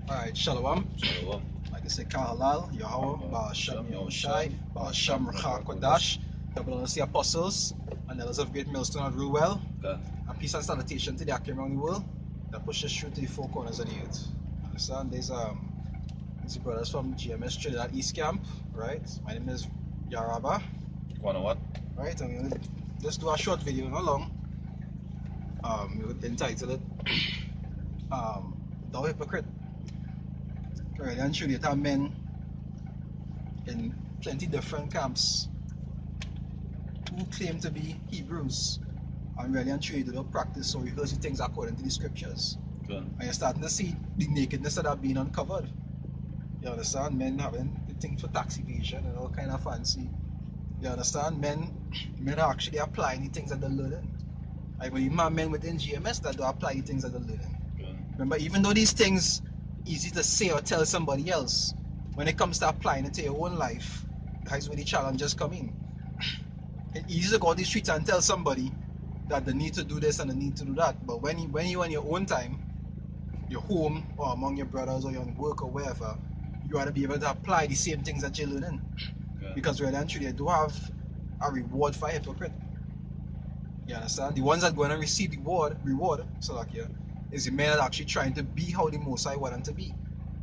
Alright, Shalom. Shalom. Like I said, Kahalal, Yahweh, Ba'ashem Yahushai, Ba'ashem Rachak Kodash, double honors the apostles, and elders of great millstone that rule well, God. and peace and salutation to the Akim around the world that pushes through to the four corners of the earth. Understand? These brothers from GMS Trinidad East Camp, right? My name is Yaraba, Wanna what? right? And we're gonna just do a short video, not long. We entitled it Thou Hypocrite. Right, and truly, it have men in plenty different camps who claim to be Hebrews and really and truly do not practice or rehearse the things according to the scriptures. Good. And you're starting to see the nakedness that are being uncovered. You understand? Men having the thing for tax evasion and all kind of fancy. You understand? Men are actually applying the things that they're learning. I believe my men within GMS that do apply the things that they're learning. Good. Remember, even though these things easy to say or tell somebody else, when it comes to applying it to your own life, that's where the challenges come in. It's easy to go on the streets and tell somebody that they need to do this and they need to do that, but when you're on your own time, your home or among your brothers or your work or wherever, you ought to be able to apply the same things that you're learning. Good. Because really and truly, they do have a reward for a hypocrite. You understand? The ones that go and receive the reward, so like yeah, is the men that actually trying to be how the Most High want them to be,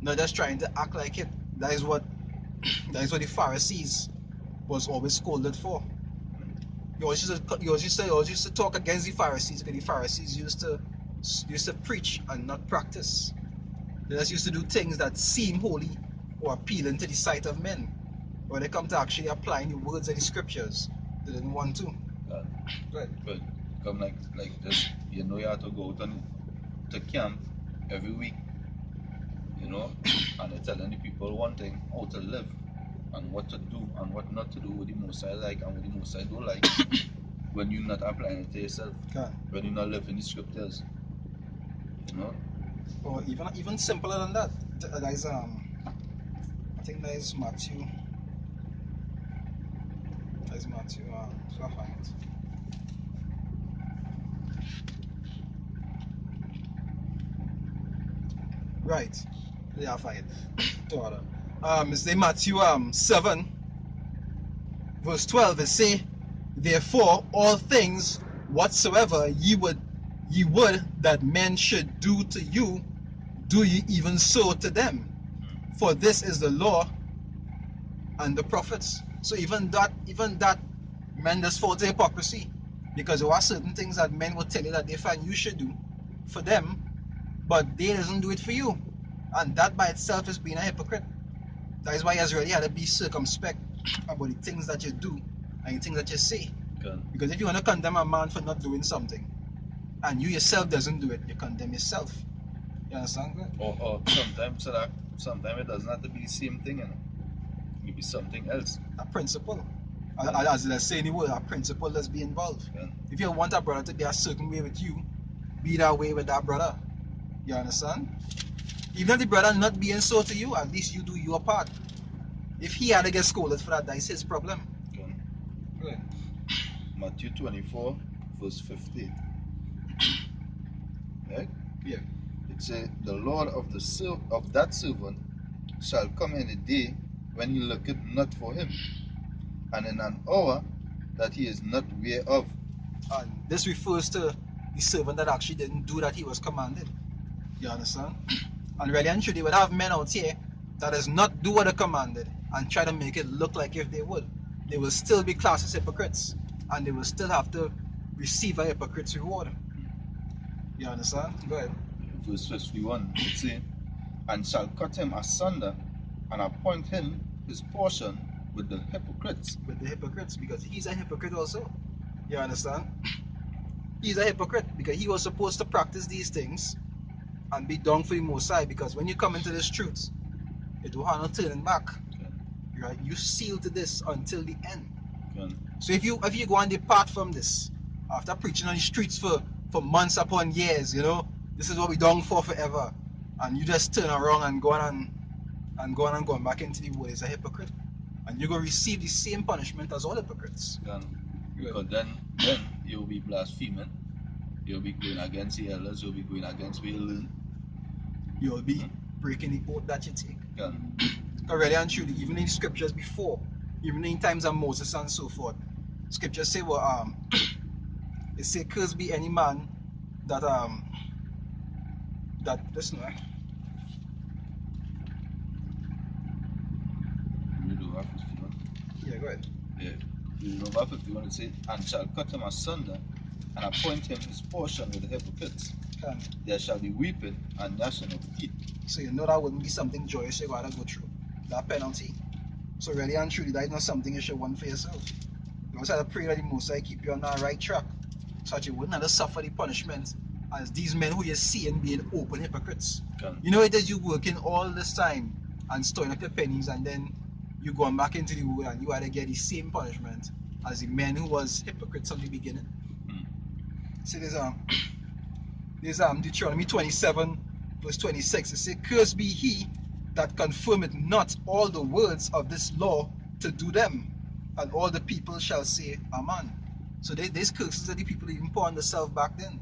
not just trying to act like it. That is what the Pharisees was always scolded for. You always used to talk against the Pharisees because the Pharisees used to preach and not practice. They just used to do things that seem holy or appealing to the sight of men. When they come to actually applying the words of the scriptures, they didn't want to. God. Right. But come like this, you know you have to go to camp every week, you know, and they're telling the people one thing, how to live and what to do and what not to do with the most I like and what the most I don't like when you're not applying it to yourself, Okay. when you're not living the scriptures. You know? Or even simpler than that. That is I think that is Matthew. That is Matthew. So I find it. Right. Yeah, I find it. To order. It's in Matthew 7 verse 12. It say, therefore all things whatsoever ye would that men should do to you, do ye even so to them. For this is the law and the prophets. So even that men just fall to hypocrisy, because there are certain things that men will tell you that they find you should do for them, but they doesn't do it for you, and that by itself is being a hypocrite. That is why you really had to be circumspect about the things that you do and the things that you say. Good. Because if you want to condemn a man for not doing something, and you yourself doesn't do it, you condemn yourself. You understand? Or sometimes it doesn't have to be the same thing, you know. It could be something else. A principle. As let's say in the word, a principle let's be involved. Yeah. If you want a brother to be a certain way with you, be that way with that brother. You understand? Even if the brother not being so to you, at least you do your part. If he had to get scolded for that, that's his problem. Okay. Right. Matthew 24, verse 15. Right? Yeah. It says, the Lord of that servant shall come in a day when he looketh not for him, and in an hour that he is not aware of. And this refers to the servant that actually didn't do that he was commanded. You understand? And really and truly, would have men out here that does not do what they commanded and try to make it look like if they would. They will still be classed as hypocrites, and they will still have to receive a hypocrite's reward. You understand? Go ahead. Verse 51, it says, and shall cut him asunder, and appoint him his portion with the hypocrites. With the hypocrites, because he's a hypocrite also. You understand? He's a hypocrite because he was supposed to practice these things and be done for the Most High, because when you come into this truth, it don't have no turning back. Okay. Right? You seal to this until the end. Okay. So if you go and depart from this, after preaching on the streets for months upon years, you know, this is what we done for forever, and you just turn around and go on and going back into the world, is a hypocrite. And you're going to receive the same punishment as all hypocrites. Okay. Because then you'll be blaspheming, you'll be going against the elders, you'll be going against what you learn. You'll be breaking the oath that you take. Yeah. Because really and truly, even in scriptures before, even in times of Moses and so forth, scriptures say, well, it say, cursed be any man that listen, Read over 51. yeah, go ahead. Yeah. Read over 51. It says, and shall cut him asunder, and appoint him his portion with the hypocrites. Can. There shall be weeping and gnashing of teeth. So you know that wouldn't be something joyous you gotta go through. That penalty. So really and truly, that is not something you should want for yourself. You also have to pray that the Most High keep you on the right track, so that you wouldn't have to suffer the punishment as these men who you're seeing being open hypocrites. Can. You know it is you working all this time and storing up your pennies, and then you going back into the world and you had to get the same punishment as the men who was hypocrites from the beginning. See, there's Deuteronomy 27 verse 26. It says, cursed be he that confirmeth not all the words of this law to do them, and all the people shall say amen. So there's curses that the people even put on themselves back then.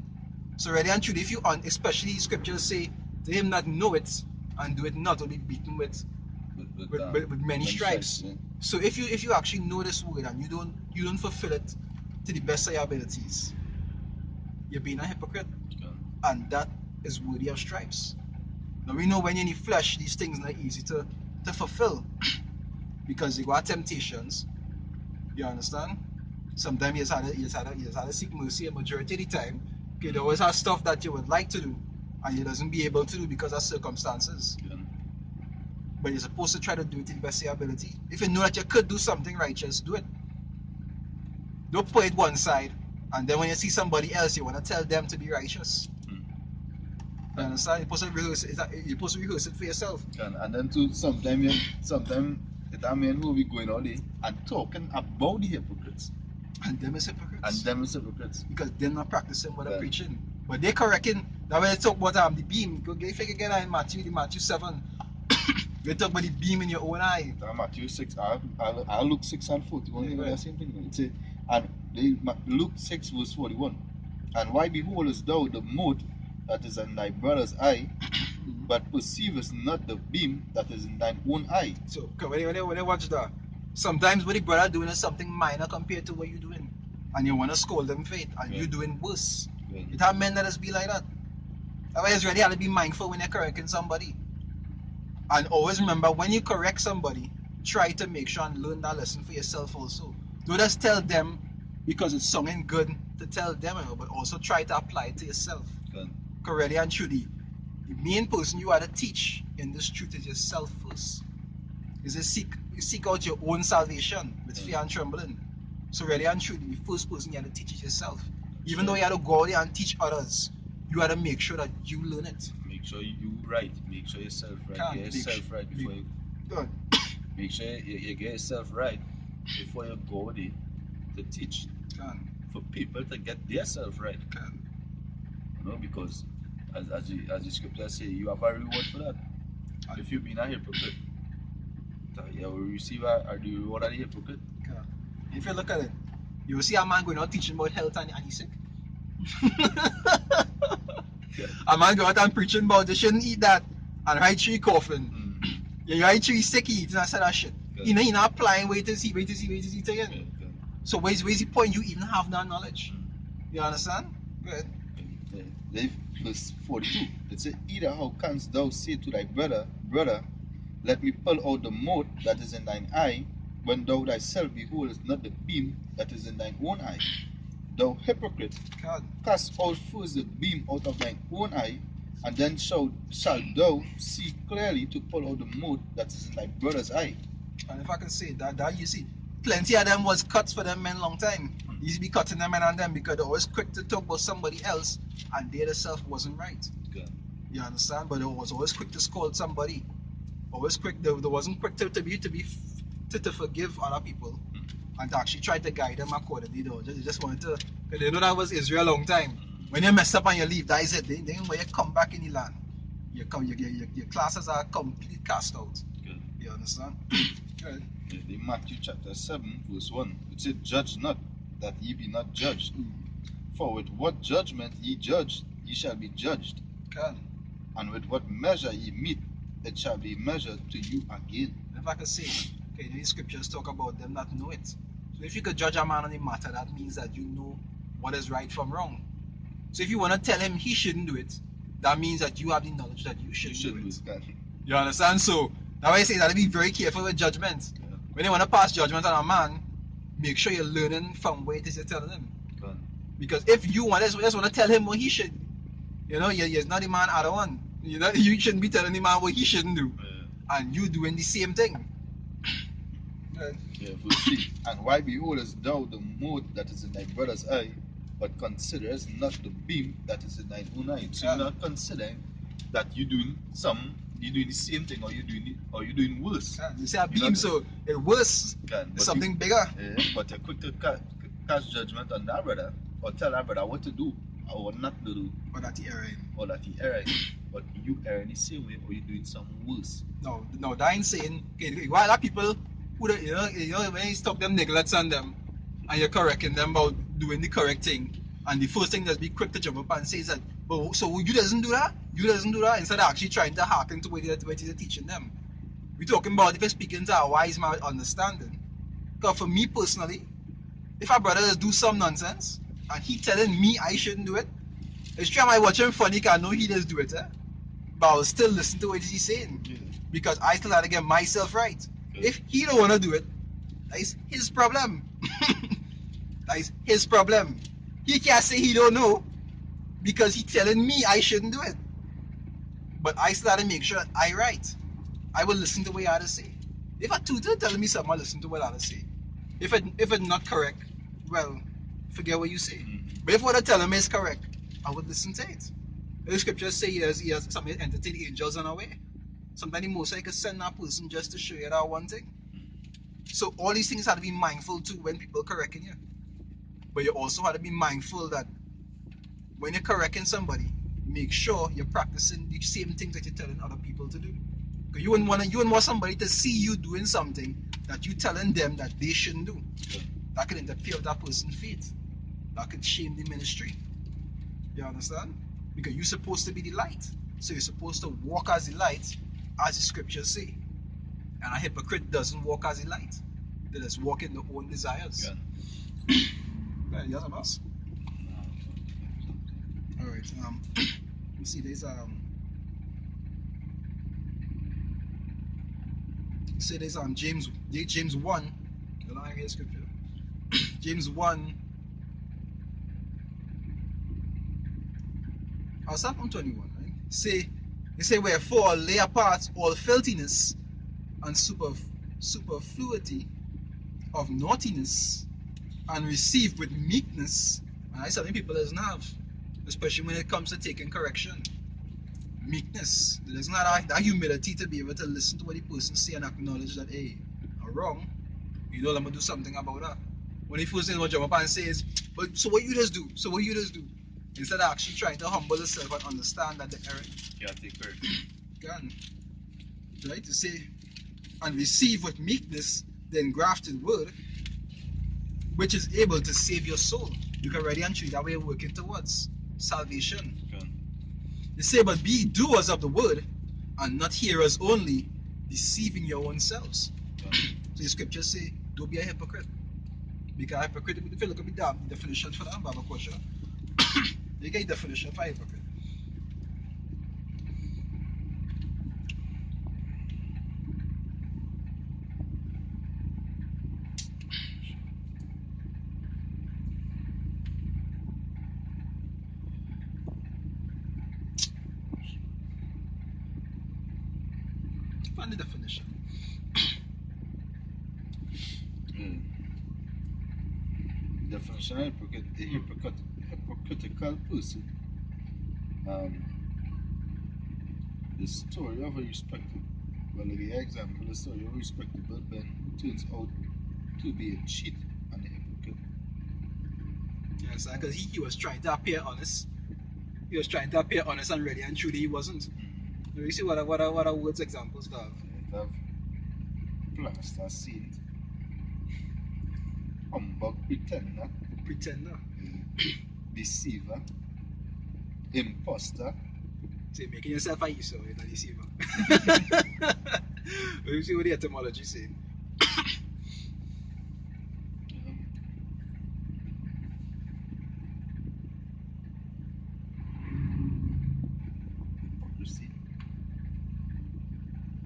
So really and truly, if you especially scriptures say, to him that know it and do it not will be beaten with many stripes. Yeah. So if you actually know this word and you don't fulfill it to the best of your abilities, you're being a hypocrite, and that is worthy of stripes. Now we know when you're in the flesh, these things are not easy to fulfill because you got temptations. You understand? Sometimes you just had to seek mercy a majority of the time. Okay, there always has stuff that you would like to do and you doesn't be able to do because of circumstances. Yeah. But you're supposed to try to do it to the best of your ability. If you know that you could do something righteous, do it. Don't put it one side and then when you see somebody else, you want to tell them to be righteous. You understand? You're supposed to rehearse it for yourself. And then too, sometimes it mean who be going all day and talking about the hypocrites. And them is hypocrites. Because they're not practicing what they're preaching. But they're correcting. Now when they talk about the beam, go get figure again in Matthew 7. They talk about the beam in your own eye. Matthew 6, I look 6 and 41. Yeah, the same thing. It say, and Luke 6 verse 41. And why beholdest thou the mote that is in thy brother's eye, but perceivest not the beam that is in thine own eye? So when they watch that, sometimes what the brother doing is something minor compared to what you're doing, and you want to scold them for it, and you're doing worse. It have men that just be like that. Otherwise, really have to be mindful when you're correcting somebody, and always remember when you correct somebody, try to make sure and learn that lesson for yourself also. Don't just tell them because it's something good to tell them, but also try to apply it to yourself. Because really and truly, the main person you are to teach in this truth is yourself first. Is you seek out your own salvation with fear and trembling. So really and truly, the first person you have to teach is yourself. Even though you have to go out there and teach others, you have to make sure that you learn it. Make sure you right. Make sure yourself right. Get yourself right before you. Good. Make sure you get yourself right before you go there to teach. For people to get themselves right. You know, because as the scripture say, you have a reward for that. And if you've been a hypocrite, you will receive the reward of the hypocrite. If you look at it, you will see a man going out teaching about health and he's sick. A man go out and preaching about they shouldn't eat that and right tree coughing. You right tree sick eating and said that shit. You know you're not applying wait to see again. So where's the point you even have that knowledge? You understand? Good. Verse 42. It says, either how canst thou say to thy brother, let me pull out the mote that is in thine eye, when thou thyself beholdest not the beam that is in thine own eye? Thou hypocrite, cast out first the beam out of thine own eye, and then shalt thou see clearly to pull out the mote that is in thy brother's eye. And if I can say that you see, plenty of them was cuts for them men long time. You used to be cutting them men on them because they're always quick to talk about somebody else and they themselves wasn't right. You understand? But they was always quick to scold somebody. Always quick. They wasn't quick to forgive other people and to actually try to guide them accordingly. They just wanted to, because they know that was Israel a long time. When you mess up and you leave, that is it. Then when you come back in the land, your classes are completely cast out. You understand? Good. In Matthew chapter 7 verse 1, it said, judge not, that ye be not judged. For with what judgment ye judge, ye shall be judged. And with what measure ye meet, it shall be measured to you again. If I could say, okay, these scriptures talk about them that know it. So if you could judge a man on the matter, that means that you know what is right from wrong. So if you want to tell him he shouldn't do it, that means that you have the knowledge that you shouldn't do it. You understand? So that's why I say that to be very careful with judgment. Yeah. When you want to pass judgment on a man, make sure you're learning from what it is you're telling him. Good. Because if you just want to tell him what he should, you're not the man other one. You shouldn't be telling the man what he shouldn't do, and you doing the same thing. Yeah, verse 3. And why beholdest thou the mote that is in thy brother's eye, but considerest not the beam that is in thine own eye? So you're not considering that you're doing the same thing, or you're doing worse. You say a beam, so it's worse. It's something bigger. But you're quick to cast judgment on that brother, or tell that brother what to do or what not to do. Or that he erring. But you err in the same way, or you're doing something worse. No, that ain't saying. Okay, why are people who when you stop them neglects on them, and you're correcting them about doing the correct thing, and the first thing that's be quick to jump up and say is that, but so you doesn't do that, instead of actually trying to hearken to what you're teaching them. We're talking about if you're speaking to a wise man understanding. Because for me personally, if a brother does do some nonsense and he telling me I shouldn't do it, it's true I watch him funny because I know he does do it, but I'll still listen to what he's saying. Yeah. Because I still have to get myself right. Okay. If he don't want to do it, that is his problem. That is his problem. He can't say he don't know because he's telling me I shouldn't do it. But I still have to make sure that I right. I will listen to what I say. If a tutor telling me something, I listen to what I say. If it's not correct, well, forget what you say. Mm-hmm. But if what I tell me is correct, I would listen to it. The scriptures say he has something entertain angels on our way. Sometimes the Most High could send that person just to show you that one thing. So all these things have to be mindful too when people correcting you. But you also have to be mindful that when you're correcting somebody, make sure you're practicing the same things that you're telling other people to do. Because you wouldn't want somebody to see you doing something that you're telling them that they shouldn't do. That could interfere with that person's faith. That could shame the ministry. You understand? Because you're supposed to be the light. So you're supposed to walk as the light, as the scriptures say. And a hypocrite doesn't walk as a light. They just walk in their own desires. Yeah, yes, boss. Alright, you see there's James 1. The line here scripture. James 1. I'll start from 21, right? They say wherefore lay apart all filthiness and superfluity of naughtiness, and receive with meekness. And that's something people doesn't have, especially when it comes to taking correction. Meekness. There's not that humility to be able to listen to what the person say and acknowledge that, hey, I'm wrong. I'm gonna do something about that. When the first thing will jump up and says, but so what you just do? So what you just do? Instead of actually trying to humble yourself and understand that the error can. Right? To say and receive with meekness the engrafted word, which is able to save your soul. You can ready and truly that way working towards salvation. They say, but be doers of the word and not hearers only, deceiving your own selves. So the scriptures say, don't be a hypocrite. Because a hypocrite, if you look at the definition for that, Bible question, you get a definition for a hypocrite. Find the definition. Definition of hypocritical person. The story of a the story of a respectable man who turns out to be a cheat and a hypocrite. Yes, because he was trying to appear honest. He was trying to appear honest and ready, and truly he wasn't. You see what are words examples have? It have plaster saint, humbug pretender, deceiver, imposter, So you're making yourself a Esau, you're not deceiver. Let me see what the etymology is saying. Hypocrisy.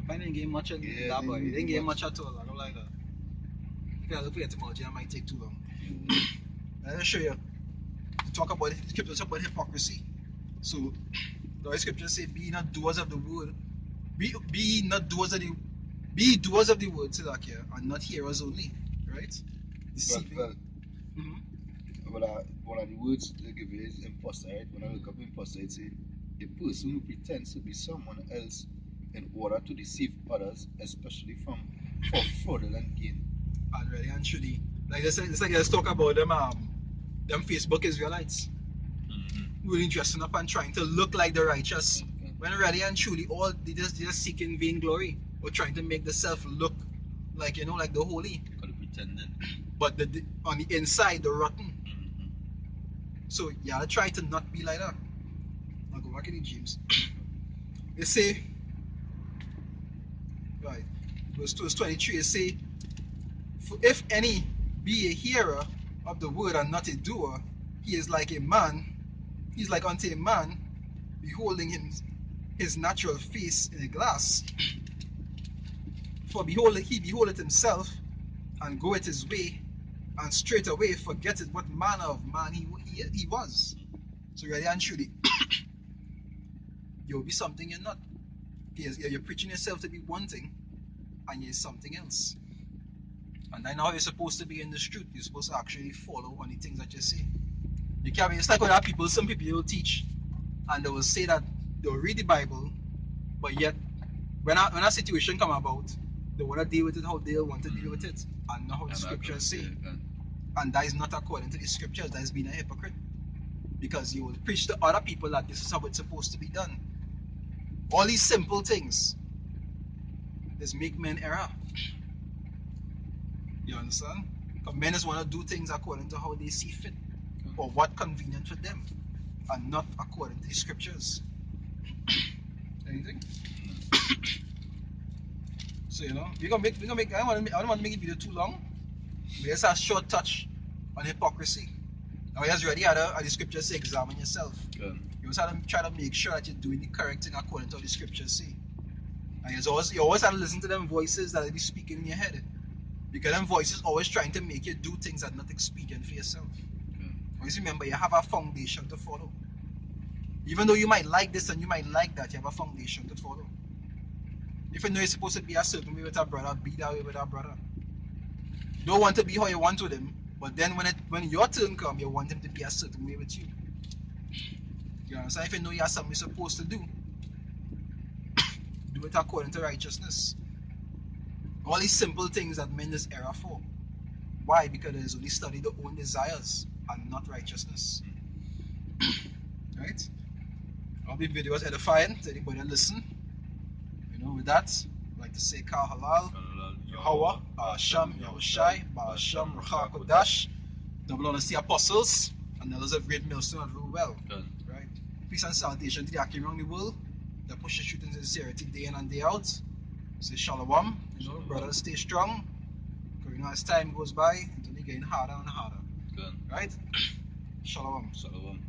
I didn't get much on Yeah, that, boy. didn't Didn't get get much. much at all. I don't like that. If I look for etymology, I might take too long. Yeah. Let me show you. To talk about the scripture, talk about hypocrisy. So the scripture say, "Be not doers of the word, be not doers of the, be doers of the word, Silakia, and not hearers only." Right? Deceiving. Well, Mm-hmm. one of the words they give you is imposter, right? When I look up imposter, it say a person who pretends to be someone else in order to deceive others, especially for fraudulent gain. And really and truly, like it's like let's talk about them Facebook Israelites Mm-hmm. really dressing up and trying to look like the righteous, Okay. when really and truly all they just seeking vain glory or trying to make the self look like like the holy, Because pretending. but on the inside the rotten. Mm-hmm. So you gotta try to not be like that. I'll go back in the James. They say, right, verse 23, it say, "For if any be a hearer of the word and not a doer, he is like a man, he is like unto a man beholding his natural face in a glass. For behold, he beholdeth himself, and goeth his way, and straightway forgetteth what manner of man he was." So really and truly, you'll be something you're not. You're preaching yourself to be one thing, and you're something else. And I know how you're supposed to be in this truth. You're supposed to actually follow on the things that you say. You can't be, it's like when people, some people will teach, and they will say that they'll read the Bible, but yet when a situation come about, they want to deal with it how they want to deal with it, and not how the scriptures say. And that is not according to the scriptures. That is being a hypocrite, because you will preach to other people that this is how it's supposed to be done. All these simple things is make men error. You understand? Because men just want to do things according to how they see fit, or what convenient for them, and not according to the scriptures. Anything? So we gonna make. I don't want to make the video too long. We just a short touch on hypocrisy. Now you just ready how the scriptures say examine yourself. Good. You always have to try to make sure that you're doing the correct thing according to what the scriptures say. And you always have to listen to them voices that will be speaking in your head. Because them voices always trying to make you do things that are not expedient for yourself. Good. Always remember you have a foundation to follow. Even though you might like this and you might like that, you have a foundation to follow. If you know you're supposed to be a certain way with a brother, be that way with a brother. You don't want to be how you want with him, but then when your turn comes, you want him to be a certain way with you. You understand? If you know you have something you're supposed to do it according to righteousness. All these simple things that men just error for. Why? Because they only study their own desires and not righteousness. Right? All the video was edifying to anybody that listen. With that, I'd like to say Kal Halal, Yahweh, Ba'asham, Yahushai, Ba'asham, Ruach Kodash, double honor to the apostles, and elders of great millstone that rule well. Good. Right? Peace and salutation to the Akim around the world that push the truth and sincerity day in and day out. Say Shalom. Shalom. Brothers, stay strong. Because as time goes by, it's only getting harder and harder. Good. Right? Shalom. Shalom.